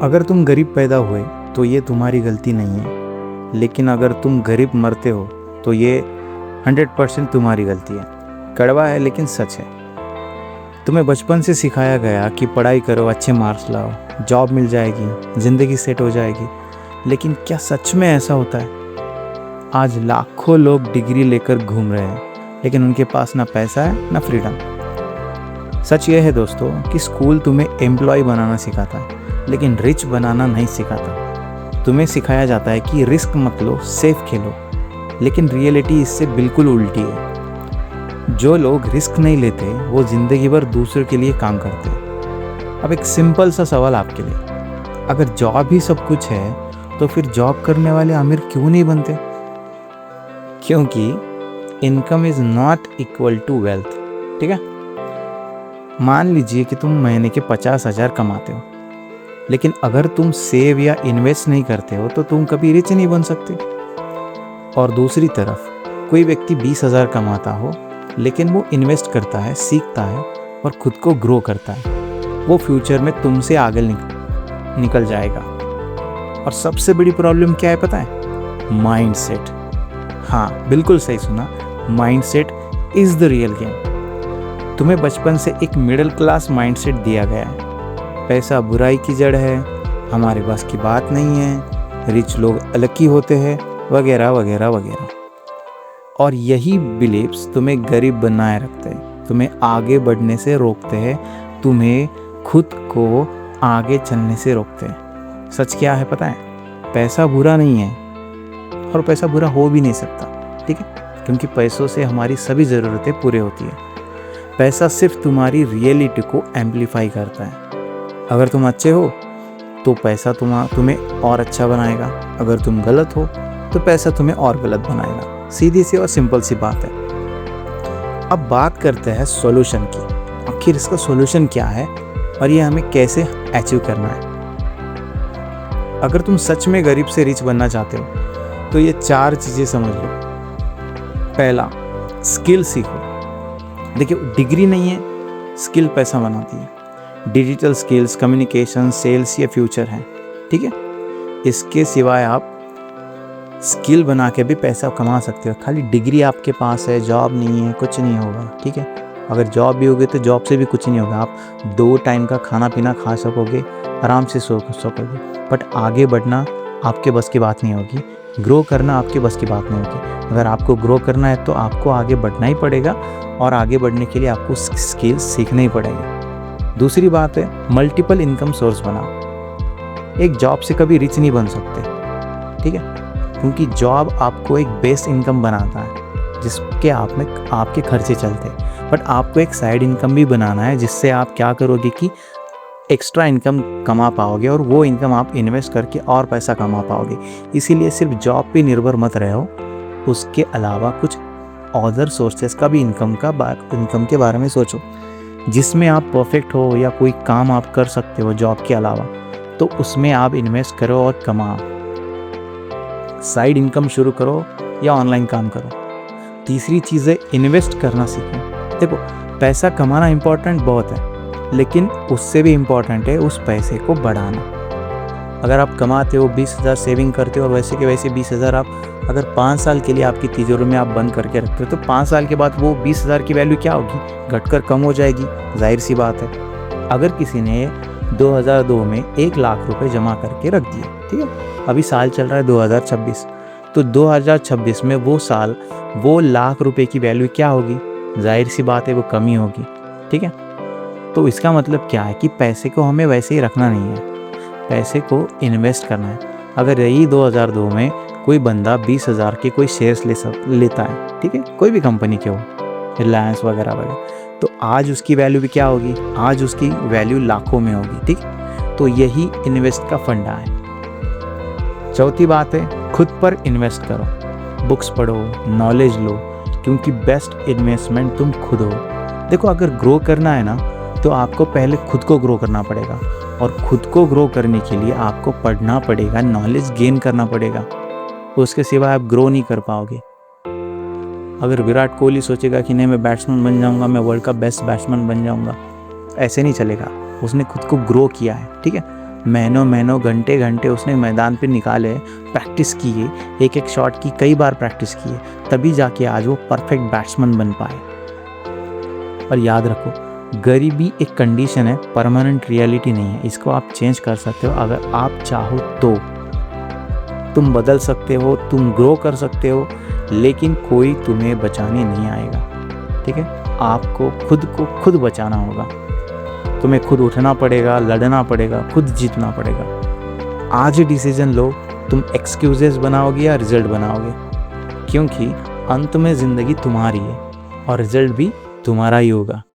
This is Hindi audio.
अगर तुम गरीब पैदा हुए तो ये तुम्हारी गलती नहीं है, लेकिन अगर तुम गरीब मरते हो तो ये 100% तुम्हारी गलती है। कड़वा है लेकिन सच है। तुम्हें बचपन से सिखाया गया कि पढ़ाई करो, अच्छे मार्क्स लाओ, जॉब मिल जाएगी, ज़िंदगी सेट हो जाएगी। लेकिन क्या सच में ऐसा होता है? आज लाखों लोग डिग्री लेकर घूम रहे हैं, लेकिन उनके पास ना पैसा है ना फ्रीडम। सच ये है दोस्तों कि स्कूल तुम्हें एम्प्लॉय बनाना सिखाता है, लेकिन रिच बनाना नहीं सिखाता। तुम्हें सिखाया जाता है कि रिस्क मत लो, सेफ खेलो, लेकिन रियलिटी इससे बिल्कुल उल्टी है। जो लोग रिस्क नहीं लेते वो ज़िंदगी भर दूसरों के लिए काम करते हैं। अब एक सिंपल सा सवाल आपके लिए, अगर जॉब ही सब कुछ है तो फिर जॉब करने वाले अमीर क्यों नहीं बनते? क्योंकि income is not equal to wealth. ठीक है, मान लीजिए कि तुम महीने के 50,000 कमाते हो, लेकिन अगर तुम सेव या इन्वेस्ट नहीं करते हो तो तुम कभी रिच नहीं बन सकते। और दूसरी तरफ कोई व्यक्ति 20,000 कमाता हो, लेकिन वो इन्वेस्ट करता है, सीखता है और खुद को ग्रो करता है, वो फ्यूचर में तुमसे आगे निकल जाएगा। और सबसे बड़ी प्रॉब्लम क्या है पता है? माइंडसेट। हाँ, बिल्कुल सही सुना, mindset is the real game. तुम्हें बचपन से एक मिडिल क्लास माइंडसेट दिया गया है। पैसा बुराई की जड़ है, हमारे बस की बात नहीं है, रिच लोग अलग ही होते हैं, वगैरह वगैरह वगैरह। और यही बिलीव्स तुम्हें गरीब बनाए रखते हैं, तुम्हें आगे बढ़ने से रोकते हैं, तुम्हें खुद को आगे चलने से रोकते हैं। सच क्या है पता है? पैसा बुरा नहीं है और पैसा बुरा हो भी नहीं सकता। ठीक है, क्योंकि पैसों से हमारी सभी ज़रूरतें पूरी होती है। पैसा सिर्फ तुम्हारी रियलिटी को एम्पलीफाई करता है। अगर तुम अच्छे हो तो पैसा तुम्हें और अच्छा बनाएगा, अगर तुम गलत हो तो पैसा तुम्हें और गलत बनाएगा। सीधी सी और सिंपल सी बात है। अब बात करते हैं सॉल्यूशन की। आखिर इसका सॉल्यूशन क्या है और ये हमें कैसे अचीव करना है? अगर तुम सच में गरीब से रिच बनना चाहते हो तो ये 4 चीज़ें समझ लो। पहला, स्किल सीखो। देखिए, डिग्री नहीं है, स्किल पैसा बनाती है। डिजिटल स्किल्स, कम्युनिकेशन, सेल्स ये फ्यूचर है। ठीक है, इसके सिवाय आप स्किल बना के भी पैसा कमा सकते हो। खाली डिग्री आपके पास है, जॉब नहीं है, कुछ नहीं होगा। ठीक है, अगर जॉब भी होगी तो जॉब से भी कुछ नहीं होगा। आप 2 टाइम का खाना पीना खा सकोगे, आराम से सो सकोगे, बट आगे बढ़ना आपके बस की बात नहीं होगी। ग्रो करना आपके बस की बात नहीं होगी। अगर आपको ग्रो करना है तो आपको आगे बढ़ना ही पड़ेगा, और आगे बढ़ने के लिए आपको स्किल्स सीखने ही पड़ेंगे। दूसरी बात है, मल्टीपल इनकम सोर्स बनाओ। एक जॉब से कभी रिच नहीं बन सकते। ठीक है, क्योंकि जॉब आपको एक बेस इनकम बनाता है जिसके आप में आपके खर्चे चलते हैं, बट आपको एक साइड इनकम भी बनाना है, जिससे आप क्या करोगे कि एक्स्ट्रा इनकम कमा पाओगे और वो इनकम आप इन्वेस्ट करके और पैसा कमा पाओगे। इसीलिए सिर्फ जॉब पे निर्भर मत रहो, उसके अलावा कुछ अदर सोर्सेस का भी इनकम के बारे में सोचो, जिसमें आप परफेक्ट हो या कोई काम आप कर सकते हो जॉब के अलावा, तो उसमें आप इन्वेस्ट करो और कमाओ। साइड इनकम शुरू करो या ऑनलाइन काम करो। तीसरी चीज़ है, इन्वेस्ट करना सीखो। देखो, पैसा कमाना इम्पोर्टेंट बहुत है, लेकिन उससे भी इम्पोर्टेंट है उस पैसे को बढ़ाना। अगर आप कमाते हो 20,000 सेविंग करते हो और वैसे के वैसे 20,000 आप अगर 5 साल के लिए आपकी तिजोरी में आप बंद करके रखते हो, तो 5 साल के बाद वो 20,000 की वैल्यू क्या होगी? घटकर कम हो जाएगी, जाहिर सी बात है। अगर किसी ने 2002 में 1 लाख रुपए जमा करके रख दिए, ठीक है, अभी साल चल रहा है 2026, तो 2026 में वो साल वो लाख रुपए की वैल्यू क्या होगी? जाहिर सी बात है वो कमी होगी। ठीक है, तो इसका मतलब क्या है कि पैसे को हमें वैसे ही रखना नहीं है, पैसे को इन्वेस्ट करना है। अगर यही 2002 में कोई बंदा 20,000 के कोई शेयर्स लेता है, ठीक है, कोई भी कंपनी के हो, रिलायंस वगैरह वगैरह, तो आज उसकी वैल्यू भी क्या होगी? आज उसकी वैल्यू लाखों में होगी। ठीक, तो यही इन्वेस्ट का फंडा है। चौथी बात है, खुद पर इन्वेस्ट करो। बुक्स पढ़ो, नॉलेज लो, क्योंकि बेस्ट इन्वेस्टमेंट तुम खुद हो। देखो, अगर ग्रो करना है ना तो आपको पहले खुद को ग्रो करना पड़ेगा, और खुद को ग्रो करने के लिए आपको पढ़ना पड़ेगा, नॉलेज गेन करना पड़ेगा। उसके सिवा आप ग्रो नहीं कर पाओगे। अगर विराट कोहली सोचेगा कि नहीं मैं बैट्समैन बन जाऊंगा, मैं वर्ल्ड का बेस्ट बैट्समैन बन जाऊंगा, ऐसे नहीं चलेगा। उसने खुद को ग्रो किया है। ठीक है, महीनों महीनों घंटे घंटे उसने मैदान पे निकाले, प्रैक्टिस की है, एक एक शॉट की कई बार प्रैक्टिस की है, तभी जाके आज वो परफेक्ट बैट्समैन बन पाए। और याद रखो, गरीबी एक कंडीशन है, परमानेंट रियलिटी नहीं है। इसको आप चेंज कर सकते हो अगर आप चाहो तो। तुम बदल सकते हो, तुम ग्रो कर सकते हो, लेकिन कोई तुम्हें बचाने नहीं आएगा। ठीक है, आपको खुद को खुद बचाना होगा। तुम्हें खुद उठना पड़ेगा, लड़ना पड़ेगा, खुद जीतना पड़ेगा। आज ही डिसीजन लो, तुम एक्सक्यूजेस बनाओगे या रिजल्ट बनाओगे, क्योंकि अंत में ज़िंदगी तुम्हारी है और रिजल्ट भी तुम्हारा ही होगा।